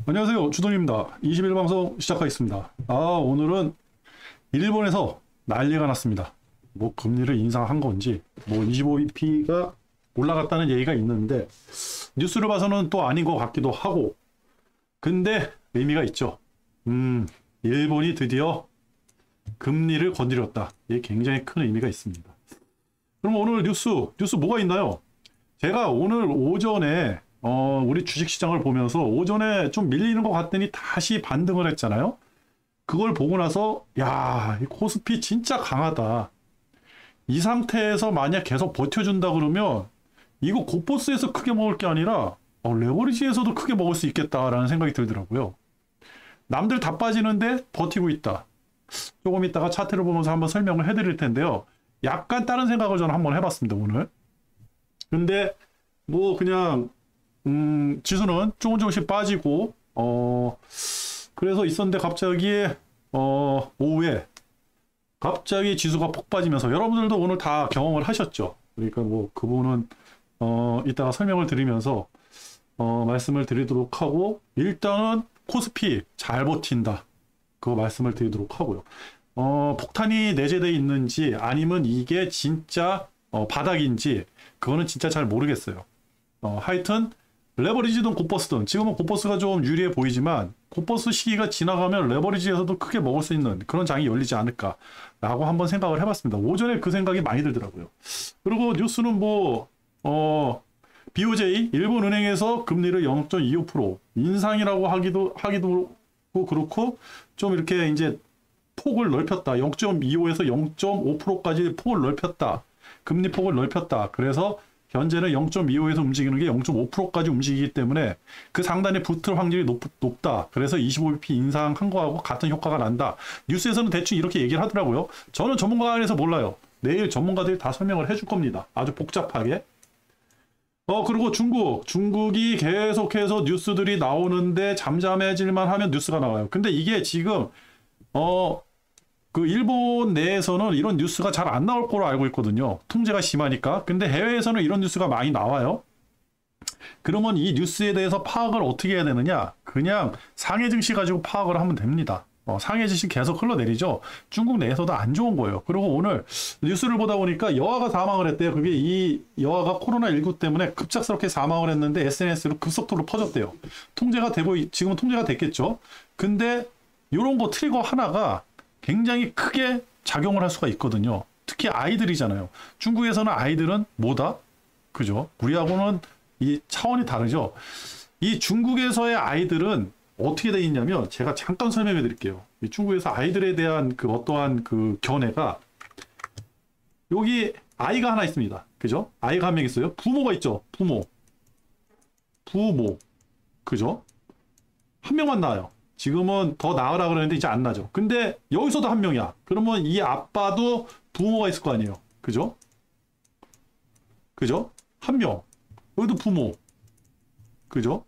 안녕하세요. 주돈입니다. 21방송 시작하겠습니다. 오늘은 일본에서 난리가 났습니다. 뭐 금리를 인상한 건지 뭐 25bp가 올라갔다는 얘기가 있는데 뉴스를 봐서는 또 아닌 것 같기도 하고, 근데 의미가 있죠. 일본이 드디어 금리를 건드렸다. 이게 굉장히 큰 의미가 있습니다. 그럼 오늘 뉴스 뭐가 있나요? 제가 오늘 오전에 우리 주식시장을 보면서 오전에 좀 밀리는 것 같더니 다시 반등을 했잖아요. 그걸 보고 나서 야, 이 코스피 진짜 강하다. 이 상태에서 만약 계속 버텨준다 그러면 이거 곧버스에서 크게 먹을 게 아니라 레버리지에서도 크게 먹을 수 있겠다라는 생각이 들더라고요. 남들 다 빠지는데 버티고 있다. 조금 있다가 차트를 보면서 한번 설명을 해드릴 텐데요. 약간 다른 생각을 저는 한번 해봤습니다, 오늘. 근데 뭐 그냥 지수는 조금씩 빠지고 그래서 있었는데 갑자기 오후에 갑자기 지수가 폭 빠지면서, 여러분들도 오늘 다 경험을 하셨죠. 그러니까 뭐 그 부분은 이따가 설명을 드리면서 말씀을 드리도록 하고, 일단은 코스피 잘 버틴다, 그거 말씀을 드리도록 하고요. 폭탄이 내재되어 있는지 아니면 이게 진짜 바닥인지 그거는 진짜 잘 모르겠어요. 하여튼 레버리지든 곧버스든 지금은 곧버스가 좀 유리해 보이지만 곧버스 시기가 지나가면 레버리지에서도 크게 먹을 수 있는 그런 장이 열리지 않을까라고 한번 생각을 해봤습니다. 오전에 그 생각이 많이 들더라고요. 그리고 뉴스는 뭐 BOJ 일본은행에서 금리를 0.25% 인상이라고 하기도 그렇고, 좀 이렇게 이제 폭을 넓혔다. 0.25에서 0.5%까지 폭을 넓혔다. 금리 폭을 넓혔다. 그래서 현재는 0.25에서 움직이는 게 0.5%까지 움직이기 때문에 그 상단에 붙을 확률이 높다. 그래서 25bp 인상한 거하고 같은 효과가 난다. 뉴스에서는 대충 이렇게 얘기를 하더라고요. 저는 전문가 안에서 몰라요. 내일 전문가들이 다 설명을 해줄 겁니다. 아주 복잡하게. 그리고 중국이 계속해서 뉴스들이 나오는데 잠잠해질만 하면 뉴스가 나와요. 근데 이게 지금 그 일본 내에서는 이런 뉴스가 잘 안 나올 거로 알고 있거든요. 통제가 심하니까. 근데 해외에서는 이런 뉴스가 많이 나와요. 그러면 이 뉴스에 대해서 파악을 어떻게 해야 되느냐? 그냥 상해 증시 가지고 파악을 하면 됩니다. 상해 증시 계속 흘러내리죠. 중국 내에서도 안 좋은 거예요. 그리고 오늘 뉴스를 보다 보니까 여아가 사망을 했대요. 그게 이 여아가 코로나19 때문에 급작스럽게 사망을 했는데 SNS로 급속도로 퍼졌대요. 통제가 되고 지금은 통제가 됐겠죠. 근데 이런 거 트리거 하나가 굉장히 크게 작용을 할 수가 있거든요. 특히 아이들이잖아요. 중국에서는 아이들은 뭐다? 그죠? 우리하고는 이 차원이 다르죠. 이 중국에서의 아이들은 어떻게 돼 있냐면, 제가 잠깐 설명해 드릴게요. 이 중국에서 아이들에 대한 그 어떠한 그 견해가, 여기 아이가 하나 있습니다. 그죠? 아이가 한 명 있어요. 부모가 있죠. 부모. 그죠? 한 명만 나와요. 지금은 더 나으라 그러는데 이제 안 나죠. 근데 여기서도 한 명이야. 그러면 이 아빠도 부모가 있을 거 아니에요. 그죠? 한 명. 여기도 부모. 그죠?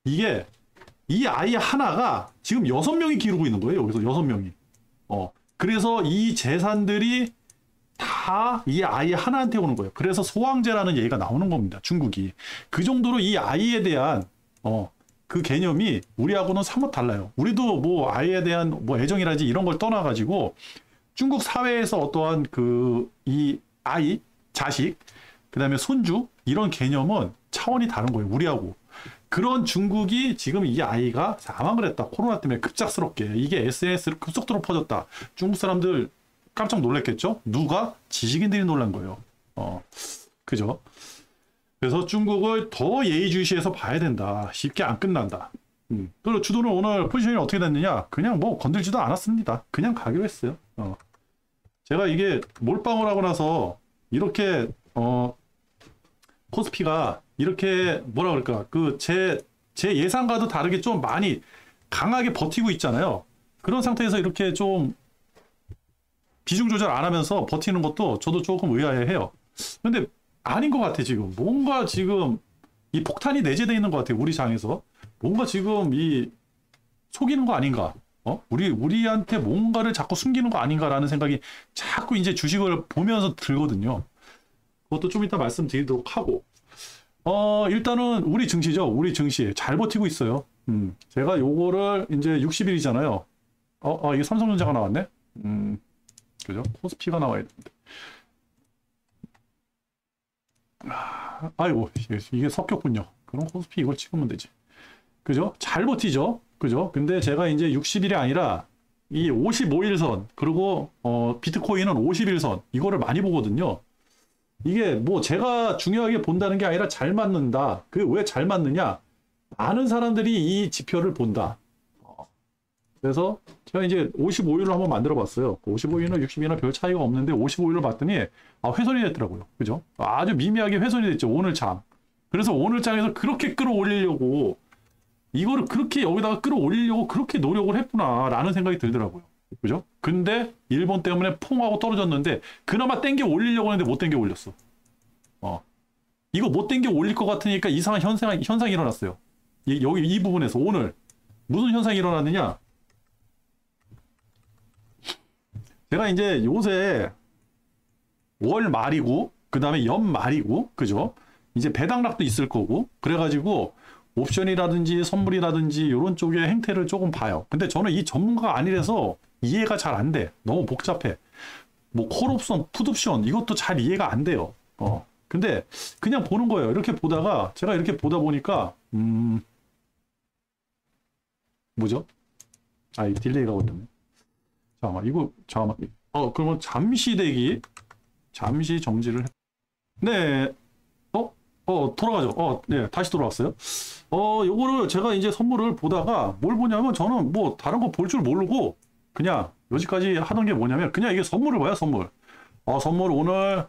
이게 이 아이 하나가 지금 6명이 기르고 있는 거예요. 여기서 6명이. 그래서 이 재산들이 다 이 아이 하나한테 오는 거예요. 그래서 소왕제라는 얘기가 나오는 겁니다. 중국이. 그 정도로 이 아이에 대한 그 개념이 우리하고는 사뭇 달라요. 우리도 뭐 아이에 대한 뭐 애정이라든지 이런 걸 떠나가지고 중국 사회에서 어떠한 이 아이, 자식, 그 다음에 손주, 이런 개념은 차원이 다른 거예요. 우리하고. 그런 중국이 지금 이 아이가 사망을 했다. 코로나 때문에 급작스럽게. 이게 SNS로 급속도로 퍼졌다. 중국 사람들 깜짝 놀랐겠죠? 누가? 지식인들이 놀란 거예요. 그죠? 그래서 중국을 더 예의주시해서 봐야 된다. 쉽게 안 끝난다. 그리고 주도는 오늘 포지션이 어떻게 됐느냐? 그냥 뭐 건들지도 않았습니다. 그냥 가기로 했어요. 제가 이게 몰빵을 하고 나서 이렇게 코스피가 이렇게 뭐라 그럴까, 제 예상과도 다르게 좀 많이 강하게 버티고 있잖아요. 그런 상태에서 이렇게 좀 비중 조절 안 하면서 버티는 것도 저도 조금 의아해해요. 근데 아닌 것 같아. 지금 뭔가 지금 이 폭탄이 내재되어 있는 것 같아요. 우리 장에서 뭔가 지금 이 속이는 거 아닌가? 우리한테 뭔가를 자꾸 숨기는 거 아닌가라는 생각이 자꾸 이제 주식을 보면서 들거든요. 그것도 좀 이따 말씀드리도록 하고, 일단은 우리 증시죠. 우리 증시 잘 버티고 있어요. 제가 요거를 이제 60일이잖아요. 이게 삼성전자가 나왔네. 그죠? 코스피가 나와야 되는데. 아이고, 이게 섞였군요. 그럼 코스피 이걸 찍으면 되지. 그죠? 잘 버티죠. 그죠? 근데 제가 이제 60일이 아니라 이 55일선, 그리고 비트코인은 50일선, 이거를 많이 보거든요. 이게 뭐 제가 중요하게 본다는 게 아니라 잘 맞는다. 그 왜 잘 맞느냐? 많은 사람들이 이 지표를 본다. 그래서 제가 이제 55일로 한번 만들어 봤어요. 55일이나 60일이나 별 차이가 없는데 55일로 봤더니 훼손이 됐더라고요. 그죠? 아주 미미하게 훼손이 됐죠. 오늘 장. 그래서 오늘 장에서 그렇게 끌어올리려고 이거를 그렇게 여기다가 끌어올리려고 그렇게 노력을 했구나라는 생각이 들더라고요. 그죠? 근데 일본 때문에 퐁 하고 떨어졌는데 그나마 땡겨 올리려고 했는데 못 땡겨 올렸어. 이거 못 땡겨 올릴 것 같으니까 이상한 현상이 일어났어요. 여기 이 부분에서 오늘 무슨 현상이 일어났느냐? 제가 이제 요새 월 말이고 그 다음에 연 말이고 그죠? 이제 배당락도 있을 거고 그래가지고 옵션이라든지 선물이라든지 이런 쪽의 행태를 조금 봐요. 근데 저는 이 전문가가 아니라서 이해가 잘 안 돼. 너무 복잡해. 뭐 콜옵션, 풋옵션 이것도 잘 이해가 안 돼요. 근데 그냥 보는 거예요. 이렇게 보다가 제가 이렇게 보다 보니까 뭐죠? 이 딜레이가 걸렸네. 잠깐만. 그러면 잠시 대기. 잠시 정지를 네. 돌아가죠. 네, 다시 돌아왔어요. 요거를 제가 이제 선물을 보다가 뭘 보냐면 저는 뭐 다른 거 볼 줄 모르고 그냥 여기까지 하던 게 뭐냐면 그냥 이게 선물을 봐요, 선물. 선물 오늘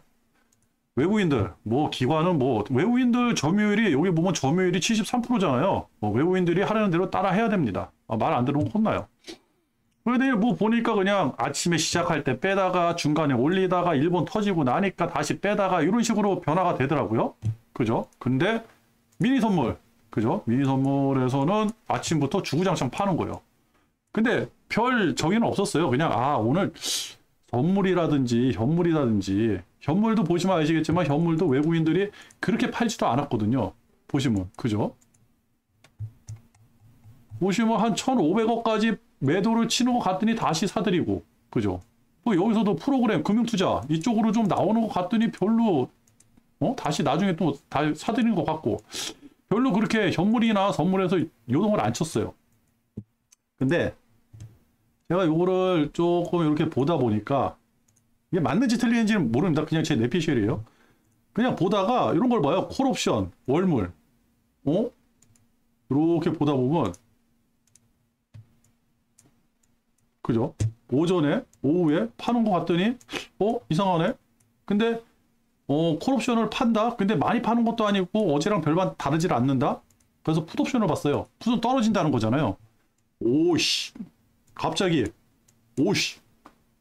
외국인들, 뭐 기관은 뭐 외국인들 점유율이 여기 보면 점유율이 73%잖아요. 외국인들이 하라는 대로 따라 해야 됩니다. 말 안 들으면 혼나요. 근데 뭐 보니까 그냥 아침에 시작할 때 빼다가 중간에 올리다가 일본 터지고 나니까 다시 빼다가 이런 식으로 변화가 되더라고요. 그죠? 근데 미니 선물, 그죠? 미니 선물에서는 아침부터 주구장창 파는 거예요. 근데 별 저기는 없었어요. 그냥 오늘 선물이라든지 현물도 보시면 아시겠지만 현물도 외국인들이 그렇게 팔지도 않았거든요. 보시면 그죠? 보시면 한 1,500억까지 매도를 치는 것 같더니 다시 사들이고 그죠? 뭐 여기서도 프로그램 금융투자 이쪽으로 좀 나오는 것 같더니 별로 다시 나중에 또 다 사들이는 것 같고 별로 그렇게 현물이나 선물에서 요동을 안 쳤어요. 근데 제가 요거를 조금 이렇게 보다 보니까 이게 맞는지 틀리는지는 모릅니다. 그냥 제 내피셜이에요. 그냥 보다가 이런 걸 봐요. 콜옵션, 월물 이렇게 보다 보면 그죠? 오후에 파는 것 같더니 이상하네. 근데 콜옵션을 판다. 근데 많이 파는 것도 아니고 어제랑 별반 다르질 않는다. 그래서 풋옵션을 봤어요. 풋은 떨어진다는 거잖아요. 오씨 갑자기 오씨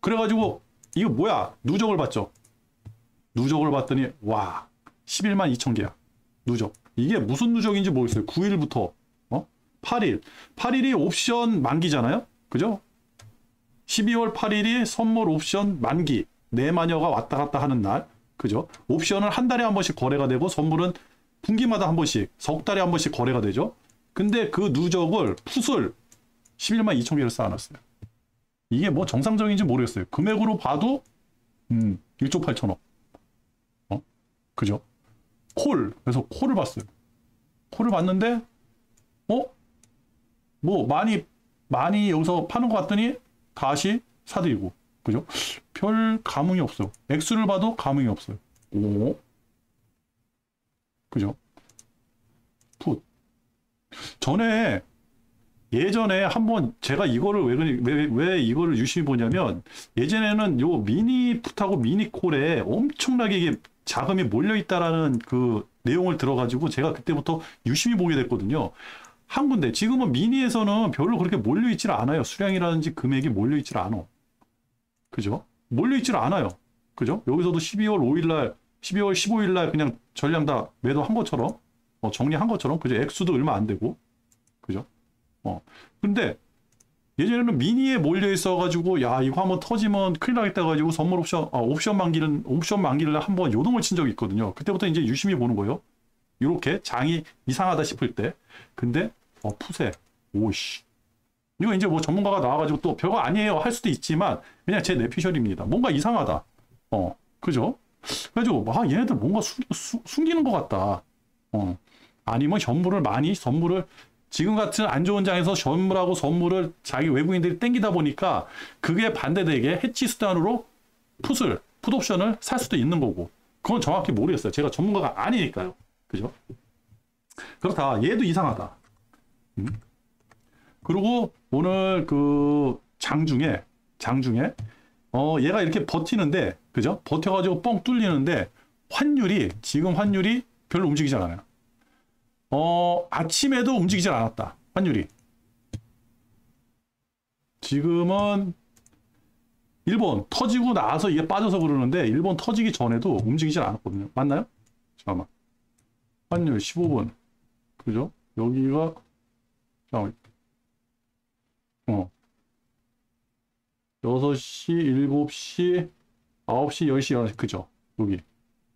그래가지고 이거 뭐야 누적을 봤죠. 누적을 봤더니 와 11만 2천 개야 누적. 이게 무슨 누적인지 모르겠어요. 9일부터 8일이 옵션 만기잖아요. 그죠? 12월 8일이 선물 옵션 만기 4만여가 왔다 갔다 하는 날. 그죠? 옵션은 한 달에 한 번씩 거래가 되고 선물은 분기마다 한 번씩 석 달에 한 번씩 거래가 되죠. 근데 그 누적을 풋을 11만 2천 개를 쌓아놨어요. 이게 뭐 정상적인지 모르겠어요. 금액으로 봐도 1조 8천억. 그죠? 그래서 콜을 봤어요. 콜을 봤는데 뭐 많이 여기서 파는 것 같더니 다시 사들이고 그죠? 별 감흥이 없어요. 액수를 봐도 감흥이 없어요. 그죠? 풋. 예전에 한번 제가 이거를 왜 이거를 유심히 보냐면 예전에는 요 미니 풋하고 미니 콜에 엄청나게 이게 자금이 몰려 있다라는 그 내용을 들어가지고 제가 그때부터 유심히 보게 됐거든요. 한 군데 지금은 미니에서는 별로 그렇게 몰려 있질 않아요. 수량이라든지 금액이 몰려 있질 않아. 그죠? 몰려 있질 않아요. 그죠? 여기서도 12월 5일날 12월 15일날 그냥 전량 다 매도한 것처럼 정리한 것처럼 그죠? 액수도 얼마 안 되고 그죠? 근데 예전에는 미니에 몰려 있어가지고 야 이거 한번 터지면 큰일 나겠다 가지고 선물 옵션 만기를 한번 요동을 친 적이 있거든요. 그때부터 이제 유심히 보는 거예요. 이렇게 장이 이상하다 싶을 때. 근데 푸세. 오씨. 이거 이제 뭐 전문가가 나와가지고 또 별거 아니에요 할 수도 있지만 그냥 제 뇌피셜입니다. 뭔가 이상하다. 그죠? 그래가지고 얘네들 뭔가 숨기는 것 같다. 아니면 선물을 지금 같은 안 좋은 장에서 선물하고 선물을 자기 외국인들이 땡기다 보니까 그게 반대되게 해치 수단으로 풋옵션을 살 수도 있는 거고. 그건 정확히 모르겠어요. 제가 전문가가 아니니까요. 그죠? 그렇다. 얘도 이상하다. 그리고 오늘 그 장 중에 얘가 이렇게 버티는데, 그죠? 버텨가지고 뻥 뚫리는데 지금 환율이 별로 움직이지 않아요. 아침에도 움직이질 않았다. 환율이. 지금은 일본 터지고 나서 이게 빠져서 그러는데 일본 터지기 전에도 움직이질 않았거든요. 맞나요? 잠깐만. 환율 15분. 그죠? 여기가 잠깐만. 6시, 7시, 9시, 10시, 11시. 그죠? 여기.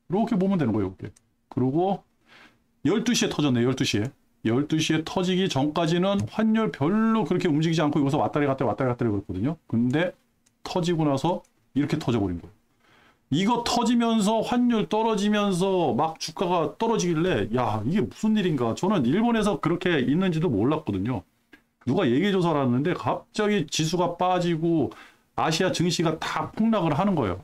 이렇게 보면 되는 거예요. 이렇게. 그리고 12시에 터졌네. 12시에. 12시에 터지기 전까지는 환율 별로 그렇게 움직이지 않고 여기서 왔다리 갔다리 그랬거든요. 근데 터지고 나서 이렇게 터져버린 거예요. 이거 터지면서 환율 떨어지면서 막 주가가 떨어지길래 야 이게 무슨 일인가. 저는 일본에서 그렇게 있는지도 몰랐거든요. 누가 얘기해줘서 알았는데 갑자기 지수가 빠지고 아시아 증시가 다 폭락을 하는 거예요.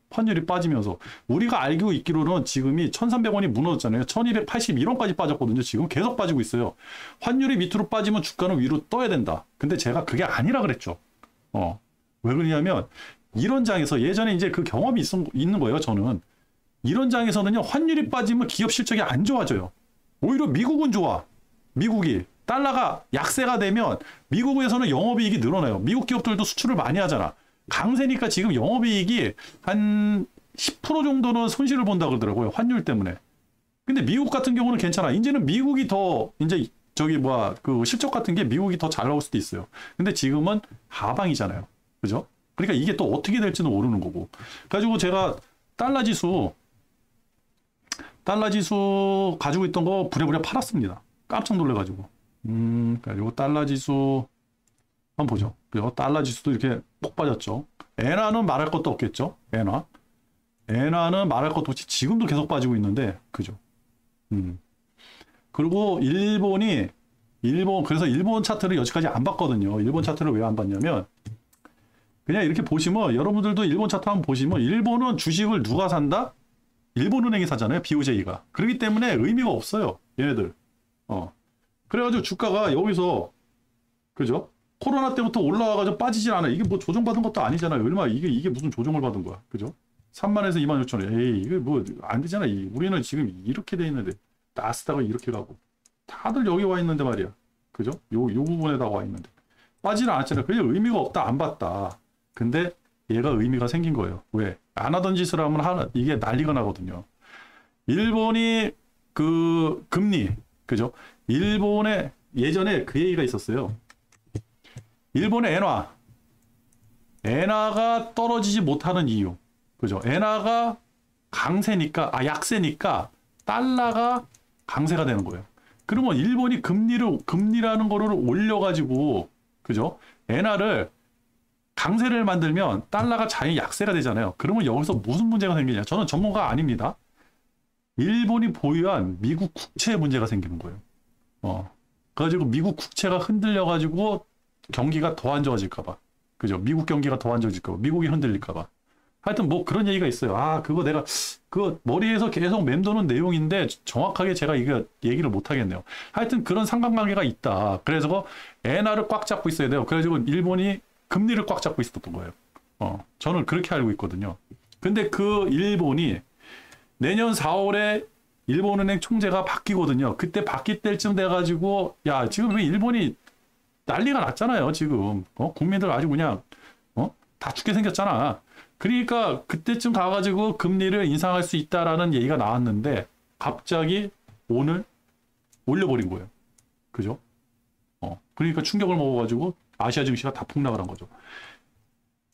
환율이 빠지면서. 우리가 알고 있기로는 지금이 1,300원이 무너졌잖아요. 1,281원까지 빠졌거든요. 지금 계속 빠지고 있어요. 환율이 밑으로 빠지면 주가는 위로 떠야 된다. 근데 제가 그게 아니라 그랬죠. 왜 그러냐면 이런 장에서 예전에 이제 그 경험이 있는 거예요. 저는 이런 장에서는요 환율이 빠지면 기업 실적이 안 좋아져요. 오히려 미국은 좋아. 미국이 달러가 약세가 되면 미국에서는 영업이익이 늘어나요. 미국 기업들도 수출을 많이 하잖아. 강세니까 지금 영업이익이 한 10% 정도는 손실을 본다 그러더라고요. 환율 때문에. 근데 미국 같은 경우는 괜찮아. 이제는 미국이 더 이제 그 실적 같은 게 미국이 더 잘 나올 수도 있어요. 근데 지금은 하방이잖아요. 그죠? 그러니까 이게 또 어떻게 될지는 모르는 거고. 그래가지고 제가 달러 지수 가지고 있던 거 부랴부랴 팔았습니다. 깜짝 놀래가지고. 그리고 달러 지수 한번 보죠. 그죠? 달러 지수도 이렇게 폭 빠졌죠. 엔화는 말할 것도 없겠죠. 엔화는 말할 것도 없이 지금도 계속 빠지고 있는데, 그죠? 그리고 그래서 일본 차트를 여지까지 안 봤거든요. 일본 차트를 왜 안 봤냐면, 그냥 이렇게 보시면, 여러분들도 일본 차트 한번 보시면, 일본은 주식을 누가 산다? 일본은행이 사잖아요. BOJ가. 그렇기 때문에 의미가 없어요. 얘네들. 그래가지고 주가가 여기서, 그죠? 코로나 때부터 올라와가지고 빠지질 않아. 이게 뭐 조정받은 것도 아니잖아요. 얼마, 이게 무슨 조정을 받은 거야. 그죠? 3만에서 26,000원. 에이, 이게 뭐, 안 되잖아. 우리는 지금 이렇게 돼 있는데, 나스닥은 이렇게 가고. 다들 여기 와 있는데 말이야. 그죠? 요 부분에다가 와 있는데. 빠지는 않았잖아요. 그냥 의미가 없다. 안 봤다. 근데 얘가 의미가 생긴 거예요. 왜? 안 하던 짓을 하면 이게 난리가 나거든요. 일본이 그 금리, 그죠? 일본에 예전에 그 얘기가 있었어요. 일본의 엔화가 떨어지지 못하는 이유, 그죠? 엔화가 약세니까 달러가 강세가 되는 거예요. 그러면 일본이 금리라는 거를 올려가지고, 그죠? 엔화를 강세를 만들면 달러가 자연히 약세가 되잖아요. 그러면 여기서 무슨 문제가 생기냐? 저는 전문가 아닙니다. 일본이 보유한 미국 국채에 문제가 생기는 거예요. 그래가지고 미국 국채가 흔들려가지고 경기가 더 안 좋아질까봐. 그죠? 미국 경기가 더 안 좋아질까봐. 미국이 흔들릴까봐. 하여튼 뭐 그런 얘기가 있어요. 그거 내가 그 머리에서 계속 맴도는 내용인데 정확하게 제가 이거 얘기를 못 하겠네요. 하여튼 그런 상관관계가 있다. 그래서 엔화를 꽉 잡고 있어야 돼요. 그래가지고 일본이 금리를 꽉 잡고 있었던 거예요. 저는 그렇게 알고 있거든요. 근데 그 일본이 내년 4월에 일본은행 총재가 바뀌거든요. 그때 바뀔 때쯤 돼가지고 야 지금 왜 일본이 난리가 났잖아요. 지금 국민들 아주 그냥 다 죽게 생겼잖아. 그러니까 그때쯤 가가지고 금리를 인상할 수 있다라는 얘기가 나왔는데 갑자기 오늘 올려버린 거예요. 그죠? 그러니까 충격을 먹어가지고 아시아 증시가 다 폭락을 한 거죠.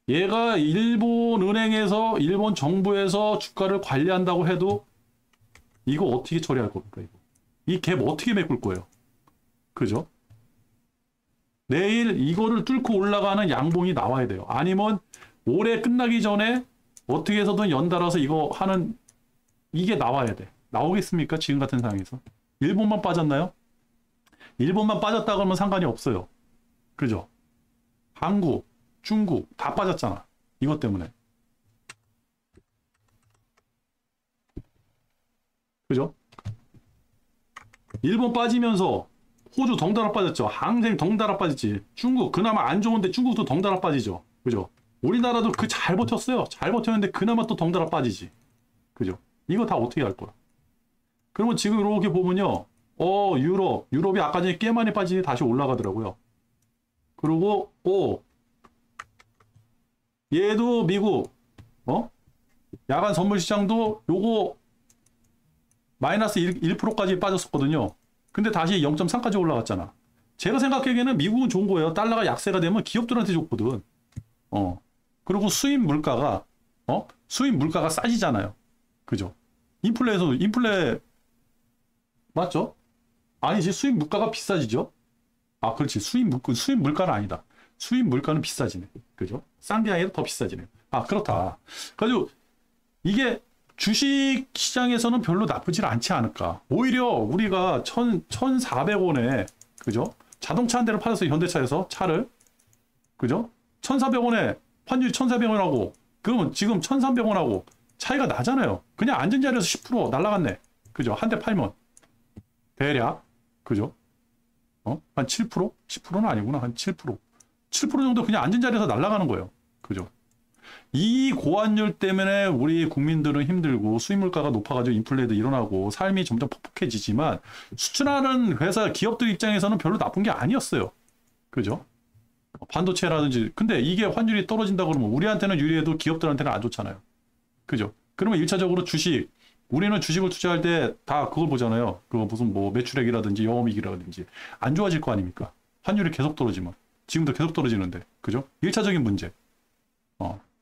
얘가 일본 은행에서 일본 정부에서 주가를 관리한다고 해도 이거 어떻게 처리할 겁니까? 이거. 이 갭 어떻게 메꿀 거예요? 그죠? 내일 이거를 뚫고 올라가는 양봉이 나와야 돼요. 아니면 올해 끝나기 전에 어떻게 해서든 연달아서 이거 하는 이게 나와야 돼. 나오겠습니까? 지금 같은 상황에서. 일본만 빠졌나요? 일본만 빠졌다 그러면 상관이 없어요. 그죠? 한국, 중국 다 빠졌잖아. 이것 때문에. 그죠? 일본 빠지면서 호주 덩달아 빠졌죠. 항생 덩달아 빠졌지. 중국 그나마 안 좋은데 중국도 덩달아 빠지죠. 그죠? 우리나라도 그 잘 버텼어요. 잘 버텼는데 그나마 또 덩달아 빠지지. 그죠? 이거 다 어떻게 할 거야? 그러면 지금 이렇게 보면요. 유럽이 아까 전에 꽤 많이 빠지니 다시 올라가더라고요. 그리고 얘도 미국 야간 선물 시장도 요거 마이너스 1%까지 빠졌었거든요. 근데 다시 0.3까지 올라갔잖아. 제가 생각하기에는 미국은 좋은 거예요. 달러가 약세가 되면 기업들한테 좋거든. 그리고 수입 물가가 싸지잖아요. 그죠? 인플레 맞죠? 아니지, 수입 물가가 비싸지죠? 아, 그렇지. 수입 물가는 아니다. 수입 물가는 비싸지네. 그죠? 싼 게 아니라 더 비싸지네. 아, 그렇다. 그래가지고 이게 주식 시장에서는 별로 나쁘지 않지 않을까. 오히려 우리가 1,400원에, 그죠? 자동차 한 대를 팔았어요. 현대차에서 차를. 그죠? 1,400원에, 환율이 1,400원하고, 그러면 지금 1,300원하고 차이가 나잖아요. 그냥 앉은 자리에서 10% 날라갔네. 그죠? 한 대 팔면. 대략. 그죠? 한 7%? 10%는 아니구나. 한 7%. 7% 정도 그냥 앉은 자리에서 날아가는 거예요. 그죠? 이 고환율 때문에 우리 국민들은 힘들고 수입 물가가 높아가지고 인플레도 일어나고 삶이 점점 퍽퍽해지지만 수출하는 회사 기업들 입장에서는 별로 나쁜 게 아니었어요. 그죠? 반도체라든지. 근데 이게 환율이 떨어진다 그러면 우리한테는 유리해도 기업들한테는 안 좋잖아요. 그죠? 그러면 1차적으로 우리는 주식을 투자할 때 다 그걸 보잖아요. 그거 무슨 뭐 매출액이라든지 영업이익이라든지 안 좋아질 거 아닙니까? 환율이 계속 떨어지면. 지금도 계속 떨어지는데. 그죠? 1차적인 문제.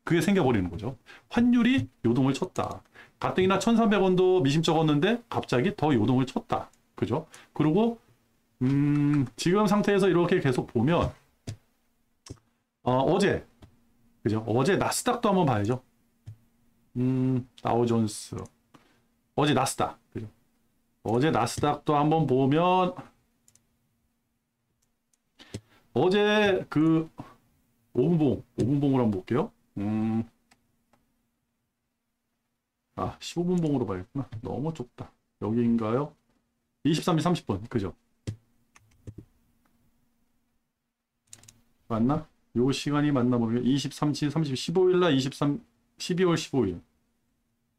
그게 생겨버리는 거죠. 환율이 요동을 쳤다. 가뜩이나 1,300원도 미심쩍었는데 갑자기 더 요동을 쳤다. 그죠? 그리고 지금 상태에서 이렇게 계속 보면 어제 그죠? 어제 나스닥도 한번 봐야죠. 다우존스. 어제 나스닥. 그죠? 어제 나스닥도 한번 보면 어제 그 5분봉으로 한번 볼게요. 15분봉으로 봐야겠구나. 너무 좁다. 여기인가요? 23시 30분. 그죠? 맞나? 요 시간이 맞나 모르겠어요. 23시 30, 15일날 12월 15일.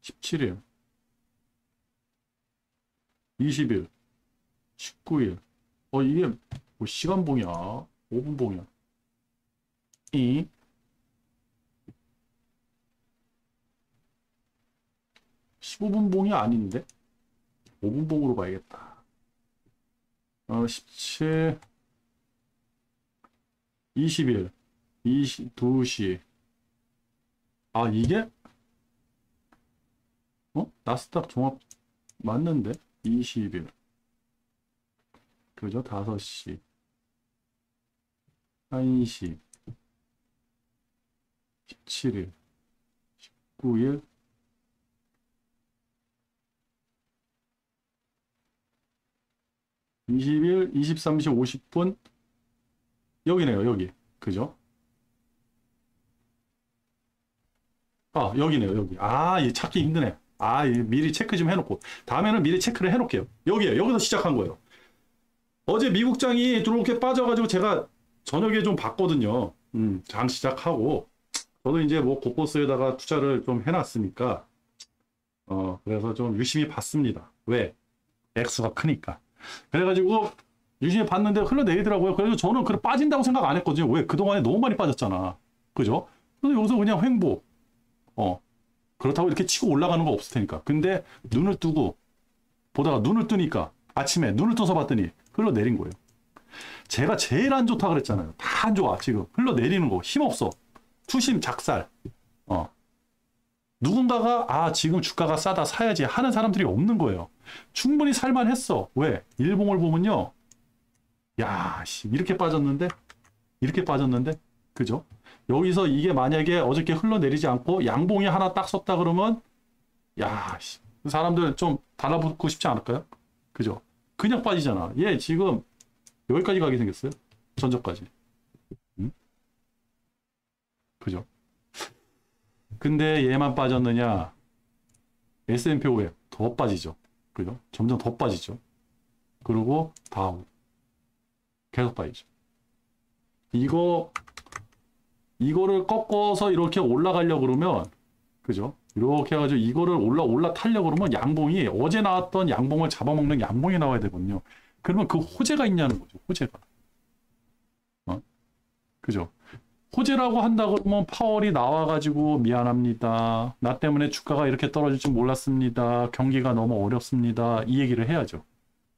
17일. 20일. 19일. 이게 뭐 시간봉이야? 5분봉이야. 15분봉이 아닌데? 5분봉으로 봐야겠다. 17, 20일, 22시. 이게? 나스닥 종합 맞는데? 20일. 그죠? 5시. 1시. 17일. 19일. 20일, 23시 50분. 여기네요, 여기. 그죠? 여기네요, 여기. 이 찾기 힘드네. 미리 체크 좀 해놓고. 다음에는 미리 체크를 해놓을게요. 여기서 시작한 거예요. 어제 미국장이 이렇게 빠져가지고 제가 저녁에 좀 봤거든요. 장 시작하고. 저도 이제 뭐 고포스에다가 투자를 좀 해놨으니까. 그래서 좀 유심히 봤습니다. 왜? 액수가 크니까. 그래가지고 유심히 봤는데 흘러내리더라고요. 그래서 저는 그래 빠진다고 생각 안 했거든요. 왜? 그동안에 너무 많이 빠졌잖아. 그죠? 그래서 여기서 그냥 횡보. 그렇다고 이렇게 치고 올라가는 거 없을 테니까. 근데 눈을 뜨고 보다가 눈을 뜨니까 아침에 눈을 떠서 봤더니 흘러내린 거예요. 제가 제일 안 좋다 그랬잖아요. 다 안 좋아. 지금 흘러내리는 거 힘없어. 투심 작살. 누군가가 아 지금 주가가 싸다 사야지 하는 사람들이 없는 거예요. 충분히 살만했어. 왜? 일봉을 보면요. 야, 씨, 이렇게 빠졌는데? 이렇게 빠졌는데? 그죠? 여기서 이게 만약에 어저께 흘러내리지 않고 양봉이 하나 딱 섰다 그러면 야, 씨, 사람들 좀 달라붙고 싶지 않을까요? 그죠? 그냥 빠지잖아. 얘 지금 여기까지 가게 생겼어요. 전저까지. 응? 그죠? 근데 얘만 빠졌느냐? S&P 500 더 빠지죠. 그죠? 점점 더 빠지죠. 그리고 다우 계속 빠지죠. 이거를 꺾어서 이렇게 올라가려고 그러면 그죠? 이렇게 해가지고 이거를 올라타려고 그러면 양봉이 어제 나왔던 양봉을 잡아먹는 양봉이 나와야 되거든요. 그러면 그 호재가 있냐는 거죠. 호재가. 그죠? 호재라고 한다 그러면 파월이 나와가지고 미안합니다. 나 때문에 주가가 이렇게 떨어질 줄 몰랐습니다. 경기가 너무 어렵습니다. 이 얘기를 해야죠.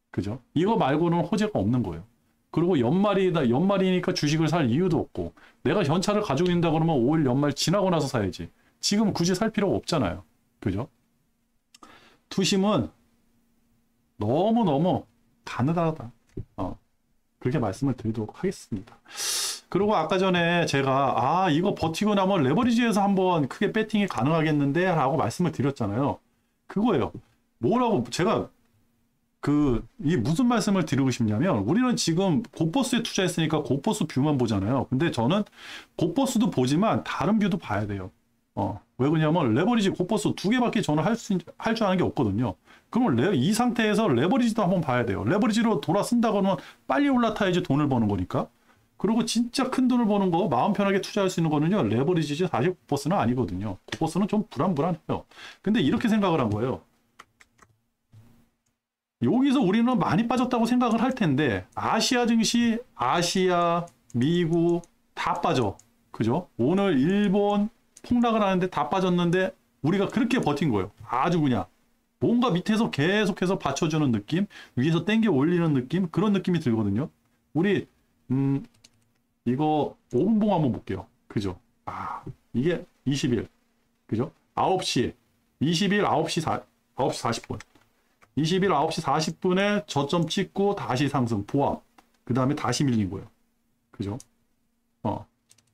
그죠? 이거 말고는 호재가 없는 거예요. 그리고 연말이니까 주식을 살 이유도 없고 내가 현찰을 가지고 있다 그러면 5일 연말 지나고 나서 사야지. 지금 굳이 살 필요가 없잖아요. 그죠? 투심은 너무너무 가느다하다. 그렇게 말씀을 드리도록 하겠습니다. 그리고 아까 전에 제가 이거 버티고 나면 레버리지에서 한번 크게 배팅이 가능하겠는데 라고 말씀을 드렸잖아요. 그거예요. 뭐라고 제가 이 무슨 말씀을 드리고 싶냐면 우리는 지금 고버스에 투자했으니까 고버스 뷰만 보잖아요. 근데 저는 고버스도 보지만 다른 뷰도 봐야 돼요. 왜 그러냐면 레버리지 고버스 두 개밖에 저는 할 줄 아는 게 없거든요. 그러면 이 상태에서 레버리지도 한번 봐야 돼요. 레버리지로 돌아 쓴다 그러면 빨리 올라타야지 돈을 버는 거니까. 그리고 진짜 큰 돈을 버는 거 마음 편하게 투자할 수 있는 거는요. 레버리지지 사실 고버스는 아니거든요. 고버스는 좀 불안해요. 근데 이렇게 생각을 한 거예요. 여기서 우리는 많이 빠졌다고 생각을 할 텐데 아시아 증시, 아시아, 미국 다 빠져. 그죠? 오늘 일본 폭락을 하는데 다 빠졌는데 우리가 그렇게 버틴 거예요. 아주 그냥 뭔가 밑에서 계속해서 받쳐주는 느낌, 위에서 땡겨 올리는 느낌, 그런 느낌이 들거든요. 우리 이거 5분봉 한번 볼게요. 그죠? 이게 20일. 그죠? 9시 20일 9시 40분. 20일 9시 40분에 저점 찍고 다시 상승, 보합. 그 다음에 다시 밀린 거예요. 그죠?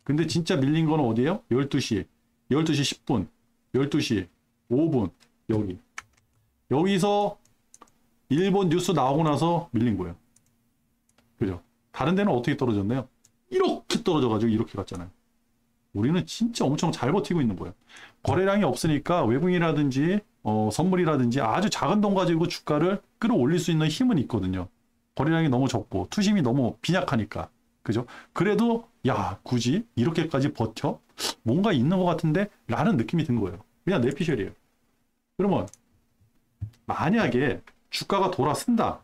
근데 진짜 밀린 건 어디예요? 12시 10분, 12시 5분, 여기서 일본 뉴스 나오고 나서 밀린 거예요. 그죠? 다른 데는 어떻게 떨어졌나요? 이렇게 떨어져가지고 이렇게 갔잖아요. 우리는 진짜 엄청 잘 버티고 있는 거예요. 거래량이 없으니까 외국인이라든지 선물이라든지 아주 작은 돈 가지고 주가를 끌어올릴 수 있는 힘은 있거든요. 거래량이 너무 적고 투심이 너무 빈약하니까. 그죠? 그래도 야 굳이 이렇게까지 버텨? 뭔가 있는 것 같은데? 라는 느낌이 든 거예요. 그냥 내피셜이에요. 그러면 만약에 주가가 돌아선다.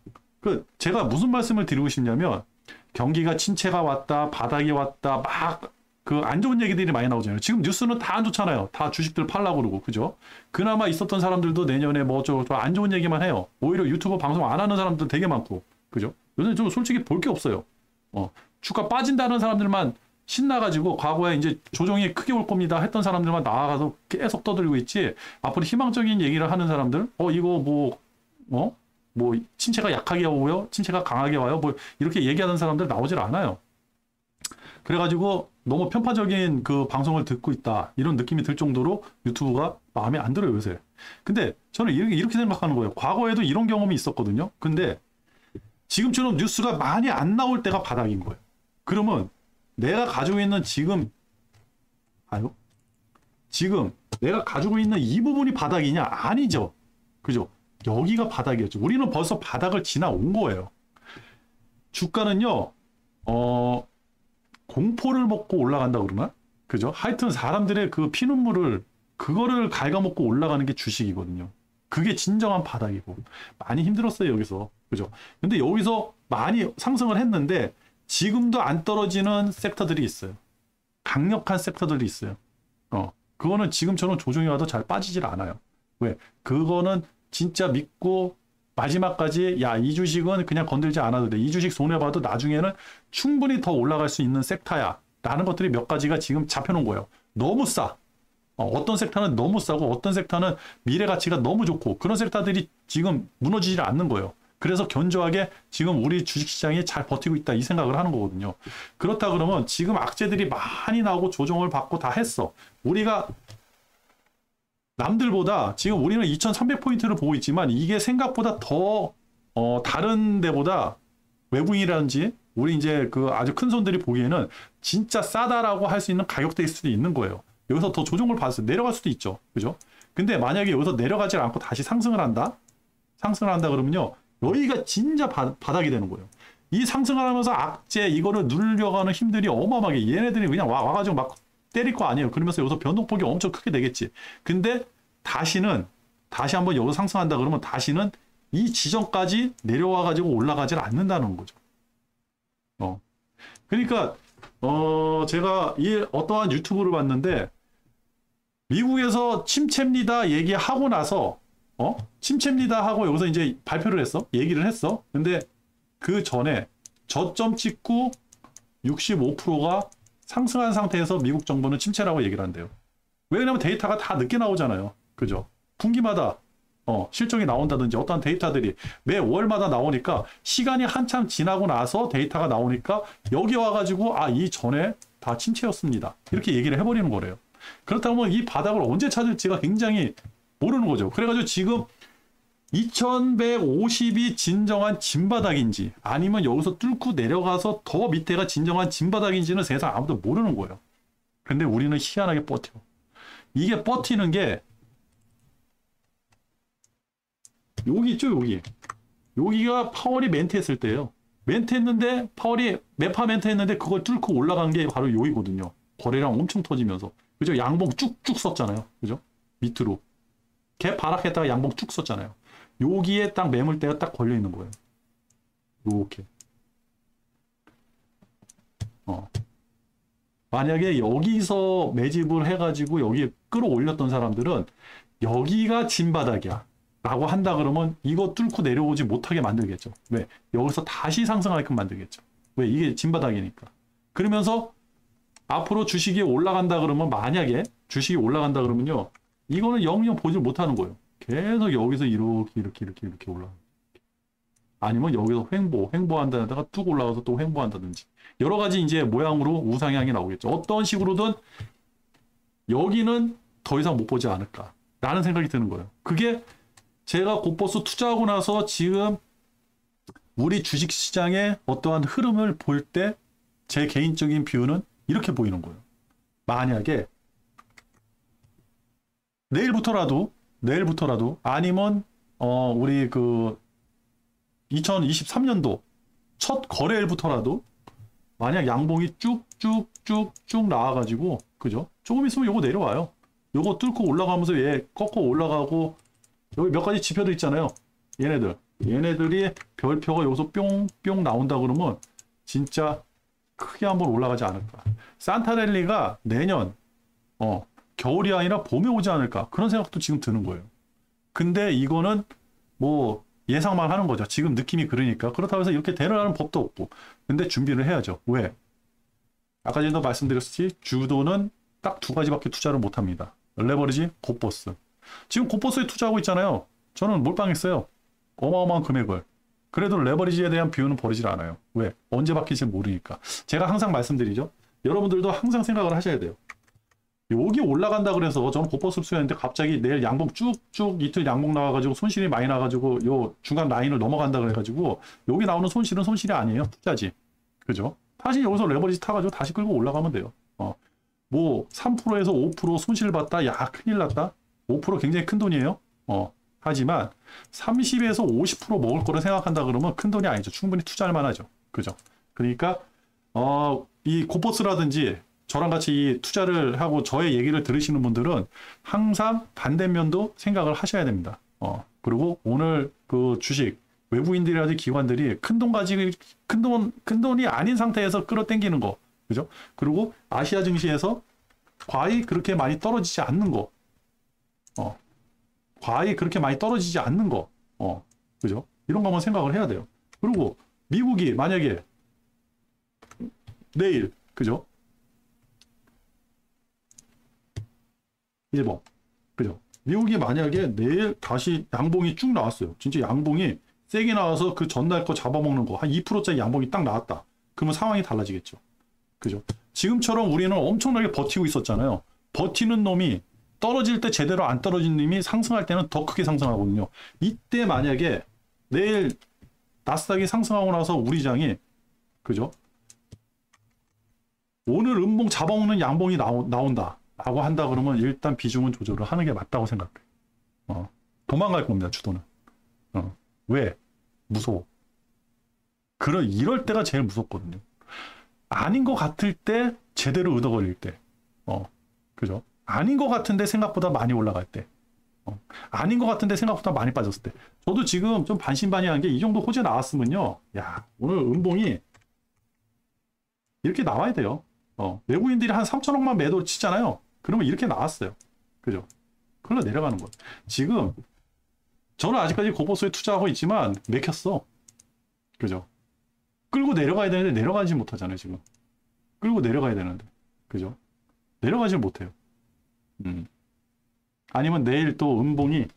제가 무슨 말씀을 드리고 싶냐면 경기가 침체가 왔다, 바닥이 왔다, 막 안 좋은 얘기들이 많이 나오잖아요. 지금 뉴스는 다 안 좋잖아요. 다 주식들 팔라고 그러고, 그죠? 그나마 있었던 사람들도 내년에 뭐 안 좋은 얘기만 해요. 오히려 유튜브 방송 안 하는 사람들 되게 많고, 그죠? 요즘 좀 솔직히 볼 게 없어요. 주가 빠진다는 사람들만 신나가지고 과거에 이제 조정이 크게 올 겁니다 했던 사람들만 나와가서 계속 떠들고 있지. 앞으로 희망적인 얘기를 하는 사람들, 이거 뭐 침체가 약하게 오고요, 침체가 강하게 와요, 뭐 이렇게 얘기하는 사람들 나오질 않아요. 그래가지고 너무 편파적인 그 방송을 듣고 있다 이런 느낌이 들 정도로 유튜브가 마음에 안 들어요 요새. 근데 저는 이렇게 생각하는 거예요. 과거에도 이런 경험이 있었거든요. 근데 지금처럼 뉴스가 많이 안 나올 때가 바닥인 거예요. 그러면 내가 가지고 있는 지금 내가 가지고 있는 이 부분이 바닥이냐? 아니죠. 그죠? 여기가 바닥이었죠. 우리는 벌써 바닥을 지나온 거예요. 주가는요, 공포를 먹고 올라간다 그러나? 그죠? 하여튼 사람들의 그 피눈물을, 그거를 갉아먹고 올라가는 게 주식이거든요. 그게 진정한 바닥이고. 많이 힘들었어요, 여기서. 그죠? 근데 여기서 많이 상승을 했는데, 지금도 안 떨어지는 섹터들이 있어요. 강력한 섹터들이 있어요. 그거는 지금처럼 조정이 와도 잘 빠지질 않아요. 왜? 그거는 진짜 믿고 마지막까지 이 주식은 그냥 건들지 않아도 돼. 이 주식 손해봐도 나중에는 충분히 더 올라갈 수 있는 섹터야. 라는 것들이 몇 가지가 지금 잡혀놓은 거예요. 너무 싸. 어떤 섹터는 너무 싸고 어떤 섹터는 미래 가치가 너무 좋고 그런 섹터들이 지금 무너지지 않는 거예요. 그래서 견조하게 지금 우리 주식시장이 잘 버티고 있다 이 생각을 하는 거거든요. 그렇다 그러면 지금 악재들이 많이 나오고 조정을 받고 다 했어. 우리가 남들보다 지금 우리는 2300포인트를 보고 있지만 이게 생각보다 더 다른 데보다 외국인이라든지 우리 이제 그 아주 큰 손들이 보기에는 진짜 싸다라고 할 수 있는 가격대일 수도 있는 거예요. 여기서 더 조정을 받았어요. 내려갈 수도 있죠. 그죠? 근데 만약에 여기서 내려가지 않고 다시 상승을 한다? 상승을 한다 그러면요. 여기가 진짜 바닥이 되는 거예요. 이 상승을 하면서 악재 이거를 누르려고 하는 힘들이 어마어마하게 얘네들이 그냥 와가지고 막 때릴 거 아니에요. 그러면서 여기서 변동폭이 엄청 크게 되겠지. 근데 다시 한번 여기서 상승한다 그러면 다시는 이 지점까지 내려와가지고 올라가질 않는다는 거죠. 그러니까 제가 이 어떠한 유튜브를 봤는데 미국에서 침체입니다 얘기하고 나서 침체입니다 하고 여기서 이제 발표를 했어. 얘기를 했어. 근데 그 전에 저점 찍고 65%가 상승한 상태에서 미국 정부는 침체라고 얘기를 한대요. 왜냐면 데이터가 다 늦게 나오잖아요. 그죠? 분기마다 실적이 나온다든지 어떤 데이터들이 매 월마다 나오니까 시간이 한참 지나고 나서 데이터가 나오니까 여기 와가지고 이 전에 다 침체였습니다. 이렇게 얘기를 해버리는 거래요. 그렇다면 이 바닥을 언제 찾을지가 굉장히 모르는 거죠. 그래가지고 지금 2150이 진정한 진바닥인지 아니면 여기서 뚫고 내려가서 더 밑에가 진정한 진바닥인지는 세상 아무도 모르는 거예요. 근데 우리는 희한하게 버텨. 이게 버티는 게 여기 있죠, 여기. 여기가 파월이 멘트했을 때예요. 멘트했는데 파월이 매파 멘트했는데 그걸 뚫고 올라간 게 바로 여기거든요. 거래량 엄청 터지면서. 그죠? 양봉 쭉쭉 썼잖아요. 그죠? 밑으로. 갭 바락했다가 양봉 쭉 썼잖아요. 여기에 딱 매물대가 딱 걸려 있는 거예요. 요렇게. 만약에 여기서 매집을 해가지고 여기 끌어올렸던 사람들은 여기가 진바닥이야 라고 한다 그러면 이거 뚫고 내려오지 못하게 만들겠죠. 왜? 여기서 다시 상승하게끔 만들겠죠. 왜? 이게 진바닥이니까. 그러면서 앞으로 주식이 올라간다 그러면 만약에 주식이 올라간다 그러면요. 이거는 영영 보질 못하는 거예요. 계속 여기서 이렇게 올라가. 아니면 여기서 횡보한다는 데가 뚝 올라가서 또 횡보한다든지. 여러 가지 이제 모양으로 우상향이 나오겠죠. 어떤 식으로든 여기는 더 이상 못 보지 않을까. 라는 생각이 드는 거예요. 그게 제가 곧버스 투자하고 나서 지금 우리 주식시장의 어떠한 흐름을 볼 때 제 개인적인 뷰는 이렇게 보이는 거예요. 만약에 내일부터라도 아니면 우리 그 2023년도 첫 거래일부터라도 만약 양봉이 쭉쭉쭉쭉 나와가지고 그죠? 조금 있으면 요거 내려와요. 요거 뚫고 올라가면서 얘 꺾어 올라가고 여기 몇 가지 지표도 있잖아요. 얘네들이 별표가 여기서 뿅뿅 나온다 그러면 진짜 크게 한번 올라가지 않을까. 산타랠리가 내년 겨울이 아니라 봄에 오지 않을까 그런 생각도 지금 드는 거예요. 근데 이거는 뭐 예상만 하는 거죠. 지금 느낌이 그러니까. 그렇다고 해서 이렇게 되는 법도 없고. 근데 준비를 해야죠. 왜? 아까 전에도 말씀드렸듯이 주도는 딱 두 가지밖에 투자를 못합니다. 레버리지, 곧버스. 지금 곧버스에 투자하고 있잖아요. 저는 몰빵했어요. 어마어마한 금액을. 그래도 레버리지에 대한 비율은 버리질 않아요. 왜? 언제 바뀔지 모르니까. 제가 항상 말씀드리죠. 여러분들도 항상 생각을 하셔야 돼요. 여기 올라간다 그래서 저는 곧버스를 수였는데 갑자기 내일 양봉 쭉쭉 이틀 양봉 나와가지고 손실이 많이 나가지고 요 중간 라인을 넘어간다 그래가지고 여기 나오는 손실은 손실이 아니에요. 투자지. 그죠? 다시 여기서 레버리지 타가지고 다시 끌고 올라가면 돼요. 뭐 3%에서 5% 손실 봤다? 야 큰일 났다. 5% 굉장히 큰 돈이에요. 하지만 30에서 50% 먹을 거를 생각한다 그러면 큰 돈이 아니죠. 충분히 투자할 만하죠. 그죠? 그러니까 이 곧버스라든지 저랑 같이 이 투자를 하고 저의 얘기를 들으시는 분들은 항상 반대면도 생각을 하셔야 됩니다. 그리고 오늘 그 주식 외국인들이라든지 기관들이 큰 돈이 아닌 상태에서 끌어당기는 거. 그죠? 그리고 아시아 증시에서 과히 그렇게 많이 떨어지지 않는 거. 과히 그렇게 많이 떨어지지 않는 거. 그죠? 이런 거 한번 생각을 해야 돼요. 그리고 미국이 만약에 내일, 그죠? 1번. 그죠? 미국이 만약에 내일 다시 양봉이 쭉 나왔어요. 진짜 양봉이 세게 나와서 그 전날 거 잡아먹는 거 한 2%짜리 양봉이 딱 나왔다. 그러면 상황이 달라지겠죠. 그죠? 지금처럼 우리는 엄청나게 버티고 있었잖아요. 버티는 놈이 떨어질 때 제대로 안 떨어진 놈이 상승할 때는 더 크게 상승하거든요. 이때 만약에 내일 나스닥이 상승하고 나서 우리 장이 그죠? 오늘 음봉 잡아먹는 양봉이 나온다 라고 한다 그러면 일단 비중은 조절을 하는 게 맞다고 생각해. 도망갈 겁니다. 주도는. 왜? 무서워. 이럴 때가 제일 무섭거든요. 아닌 것 같을 때 제대로 얻어걸릴 때. 그죠? 아닌 것 같은데 생각보다 많이 올라갈 때. 아닌 것 같은데 생각보다 많이 빠졌을 때. 저도 지금 좀 반신반의한 게 이 정도 호재 나왔으면요. 야, 오늘 음봉이 이렇게 나와야 돼요. 외국인들이 한 3천억만 매도 치잖아요. 그러면 이렇게 나왔어요. 그죠? 그걸로 내려가는 거예요. 지금 저는 아직까지 고보수에 투자하고 있지만 맥혔어. 그죠? 끌고 내려가야 되는데 내려가지 못하잖아요. 지금 끌고 내려가야 되는데. 그죠? 내려가지 못해요. 아니면 내일 또 음봉이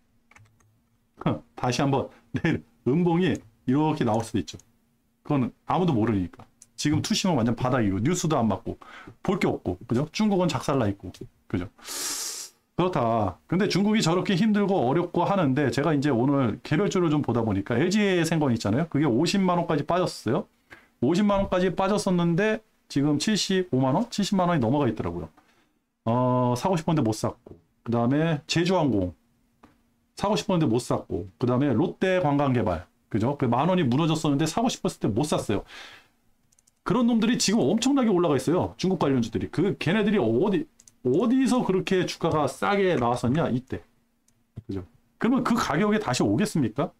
다시 한번 내일 음봉이 이렇게 나올 수도 있죠. 그건 아무도 모르니까. 지금 투심은 완전 바닥이고 뉴스도 안 맞고 볼 게 없고 그죠? 중국은 작살나 있고 그죠? 그렇다. 근데 중국이 저렇게 힘들고 어렵고 하는데 제가 이제 오늘 개별주를 좀 보다 보니까 LG의 생건 있잖아요. 그게 50만 원까지 빠졌어요. 50만 원까지 빠졌었는데 지금 75만 원, 70만 원이 넘어가 있더라고요. 사고 싶었는데 못 샀고 그 다음에 제주항공 사고 싶었는데 못 샀고 그 다음에 롯데관광개발 그죠? 그 만 원이 무너졌었는데 사고 싶었을 때 못 샀어요. 그런 놈들이 지금 엄청나게 올라가 있어요. 중국 관련주들이. 걔네들이 어디서 그렇게 주가가 싸게 나왔었냐? 이때. 그죠? 그러면 그 가격에 다시 오겠습니까?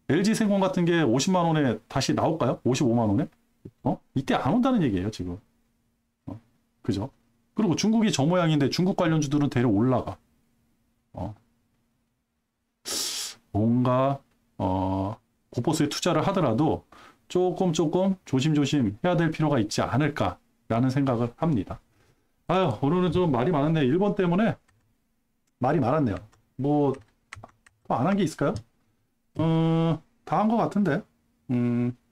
LG생명 같은 게 50만 원에 다시 나올까요? 55만 원에? 이때 안 온다는 얘기예요, 지금. 그죠? 그리고 중국이 저 모양인데 중국 관련주들은 대려 올라가. 뭔가, 고포스에 투자를 하더라도 조금 조심조심 해야 될 필요가 있지 않을까라는 생각을 합니다. 아유, 오늘은 좀 말이 많았네요. 1번 때문에 말이 많았네요. 뭐, 또 안 한 게 있을까요? 다 한 것 같은데.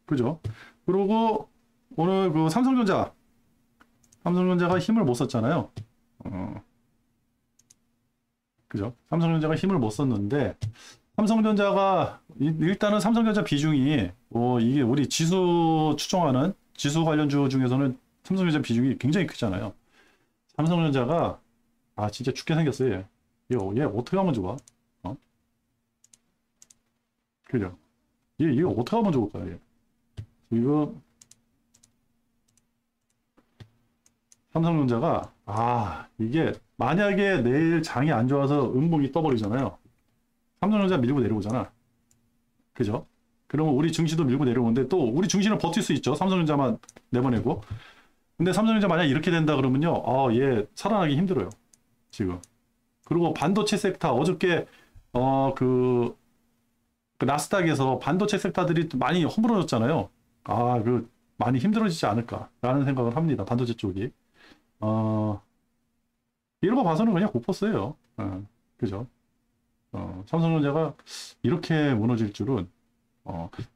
그죠? 그리고 오늘 그 삼성전자가 힘을 못 썼잖아요. 그죠? 삼성전자가 힘을 못 썼는데, 삼성전자가 일단은 삼성전자 비중이 이게 우리 지수 추종하는 지수 관련주 중에서는 삼성전자 비중이 굉장히 크잖아요. 삼성전자가 진짜 죽게 생겼어요. 얘 어떻게 하면 좋아? 그죠? 얘 어떻게 하면 좋을까요? 얘. 지금 삼성전자가 이게 만약에 내일 장이 안 좋아서 음봉이 떠버리잖아요. 삼성전자 밀고 내려오잖아. 그죠? 그러면 우리 증시도 밀고 내려오는데 또 우리 증시는 버틸 수 있죠. 삼성전자만 내보내고. 근데 삼성전자 만약 이렇게 된다 그러면요. 얘 살아나기 힘들어요. 지금. 그리고 반도체 섹터 어저께 그 나스닥에서 반도체 섹터들이 많이 허물어졌잖아요. 많이 힘들어지지 않을까라는 생각을 합니다. 반도체 쪽이. 이런 거 봐서는 그냥 고퍼스예요. 그죠? 삼성전자가 이렇게 무너질 줄은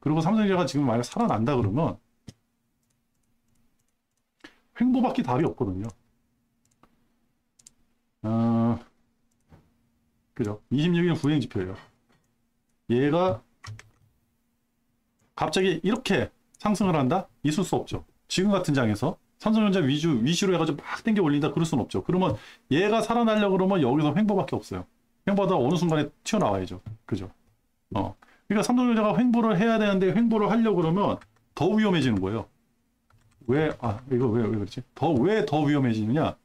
그리고 삼성전자가 지금 만약 살아난다 그러면 횡보밖에 답이 없거든요. 그죠? 26일 후행 지표예요. 얘가 갑자기 이렇게 상승을 한다? 있을 수 없죠. 지금 같은 장에서 삼성전자 위주로 해가지고 막 땡겨 올린다? 그럴 수는 없죠. 그러면 얘가 살아나려고 그러면 여기서 횡보밖에 없어요. 횡보하다 어느 순간에 튀어나와야죠. 그죠? 그러니까 삼성전자가 횡보를 해야 되는데 횡보를 하려고 그러면 더 위험해지는 거예요. 이거 왜 그렇지? 왜 더 위험해지느냐?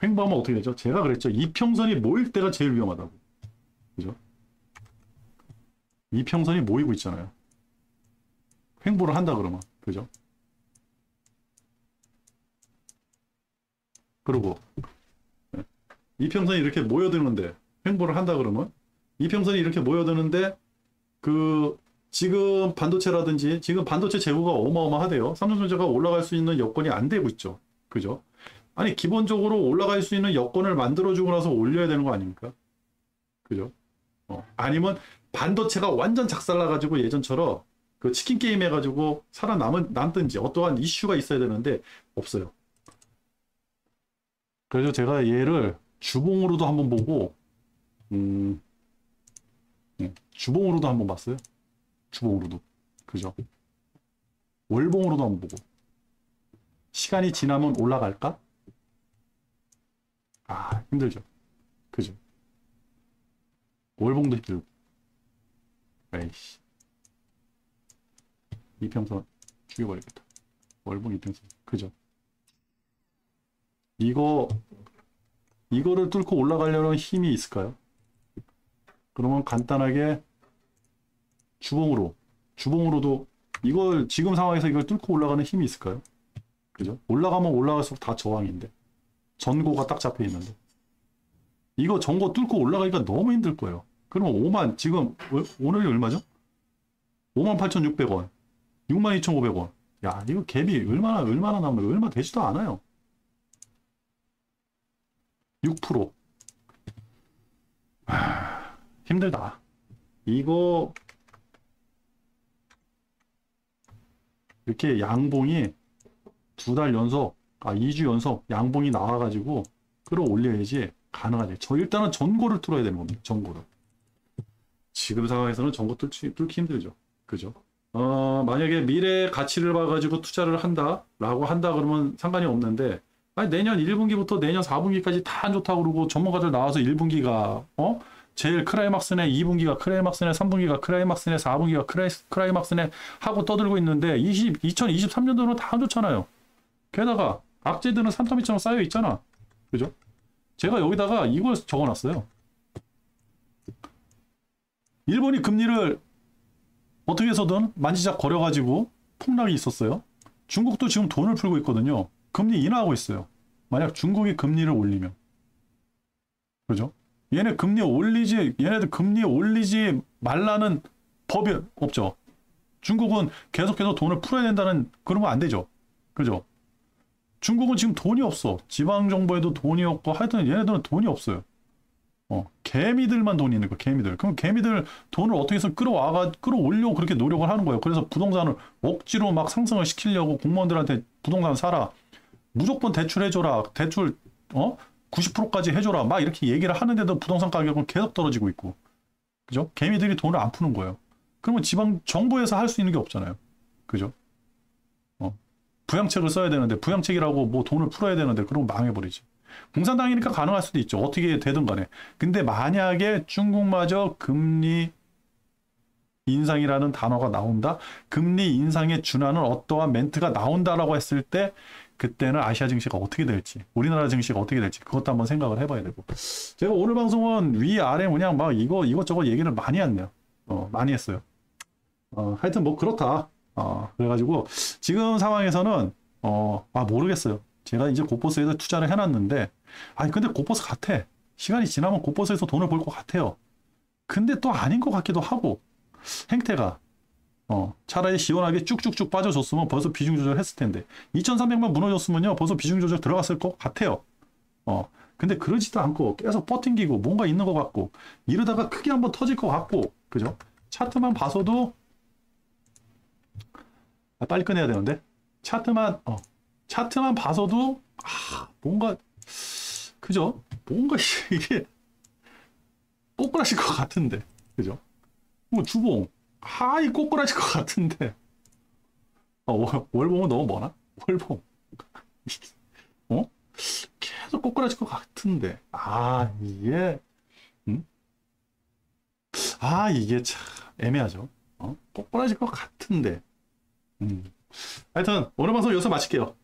횡보하면 어떻게 되죠? 제가 그랬죠. 이평선이 모일 때가 제일 위험하다고. 그죠? 이평선이 모이고 있잖아요. 횡보를 한다 그러면. 그죠? 그리고 이평선이 이렇게 모여드는데 횡보를 한다 그러면 이평선이 이렇게 모여드는데 그 지금 반도체라든지 지금 반도체 재고가 어마어마하대요. 삼성전자가 올라갈 수 있는 여건이 안 되고 있죠. 그죠? 아니 기본적으로 올라갈 수 있는 여건을 만들어주고 나서 올려야 되는 거 아닙니까? 그죠? 아니면 반도체가 완전 작살나가지고 예전처럼 그 치킨 게임 해가지고 남든지 어떠한 이슈가 있어야 되는데 없어요. 그래서 제가 얘를 주봉으로도 한번 보고 주봉으로도 한번 봤어요. 주봉으로도. 그죠? 월봉으로도 한번 보고. 시간이 지나면 올라갈까? 아, 힘들죠. 그죠? 월봉도 힘들고. 에이씨. 이평선 죽여버리겠다. 월봉 이평선. 그죠? 이거를 뚫고 올라가려는 힘이 있을까요? 그러면 간단하게 주봉으로도 이걸 지금 상황에서 이걸 뚫고 올라가는 힘이 있을까요? 그죠? 올라가면 올라갈수록 다 저항인데 전고가 딱 잡혀 있는데 이거 전고 뚫고 올라가기가 너무 힘들 거예요. 그러면 5만 지금 오늘이 얼마죠? 58,600원 62,500원 야 이거 갭이 얼마나 남아요? 얼마 되지도 않아요. 6% 힘들다. 이거 이렇게 양봉이 2달 연속 2주 연속 양봉이 나와가지고 끌어올려야지 가능하죠. 일단은 전고를 뚫어야 되는 겁니다. 전고를. 지금 상황에서는 전고 뚫기 힘들죠. 그죠? 만약에 미래 가치를 봐가지고 투자를 한다라고 한다 그러면 상관이 없는데 아니, 내년 1분기부터 내년 4분기까지 다 안 좋다고 그러고 전문가들 나와서 1분기가 제일 크라이막스네, 2분기가 크라이막스네, 3분기가 크라이막스네, 4분기가 크라이막스네 하고 떠들고 있는데 2023년도는 다 안 좋잖아요. 게다가 악재들은 산더미처럼 쌓여 있잖아. 그죠? 제가 여기다가 이걸 적어놨어요. 일본이 금리를 어떻게 해서든 만지작 거려가지고 폭락이 있었어요. 중국도 지금 돈을 풀고 있거든요. 금리 인하하고 있어요. 만약 중국이 금리를 올리면. 그죠? 얘네들 금리 올리지 말라는 법이 없죠. 중국은 계속해서 돈을 풀어야 된다는 그런 거 안 되죠. 그죠? 중국은 지금 돈이 없어. 지방정부에도 돈이 없고 하여튼 얘네들은 돈이 없어요. 개미들만 돈이 있는 거야. 개미들. 그럼 개미들 돈을 어떻게 해서 끌어올려고 그렇게 노력을 하는 거예요. 그래서 부동산을 억지로 막 상승을 시키려고 공무원들한테 부동산 사라. 무조건 대출해줘라. 대출 90%까지 해줘라. 막 이렇게 얘기를 하는데도 부동산 가격은 계속 떨어지고 있고. 그죠? 개미들이 돈을 안 푸는 거예요. 그러면 지방 정부에서 할 수 있는 게 없잖아요. 그죠? 부양책을 써야 되는데 부양책이라고 뭐 돈을 풀어야 되는데 그러면 망해버리지. 공산당이니까 가능할 수도 있죠. 어떻게 되든 간에. 근데 만약에 중국마저 금리 인상이라는 단어가 나온다. 금리 인상에 준하는 어떠한 멘트가 나온다라고 했을 때 그때는 아시아 증시가 어떻게 될지, 우리나라 증시가 어떻게 될지 그것도 한번 생각을 해봐야 되고. 제가 오늘 방송은 위아래 그냥 막 이것저것 얘기를 많이 했네요. 많이 했어요. 하여튼 뭐 그렇다. 그래가지고 지금 상황에서는 모르겠어요. 제가 이제 곳버스에서 투자를 해놨는데 근데 곳버스 같아. 시간이 지나면 곳버스에서 돈을 벌 것 같아요. 근데 또 아닌 것 같기도 하고 행태가 차라리 시원하게 쭉쭉쭉 빠져줬으면 벌써 비중 조절했을 텐데 2300만 무너졌으면요 벌써 비중 조절 들어갔을 것 같아요. 근데 그러지도 않고 계속 버팅기고 뭔가 있는 것 같고 이러다가 크게 한번 터질 것 같고 그죠? 차트만 봐서도 빨리 끝내야 되는데 차트만 봐서도 뭔가 그죠? 뭔가 이게 꼬꾸라질 것 같은데 그죠? 뭐 주봉 이 꼬꾸라질 것 같은데 월봉은 너무 머나? 월봉 계속 꼬꾸라질 것 같은데 이게 이게 참 애매하죠. 꼬꾸라질 것 같은데 하여튼 오늘 방송 여기서 마칠게요.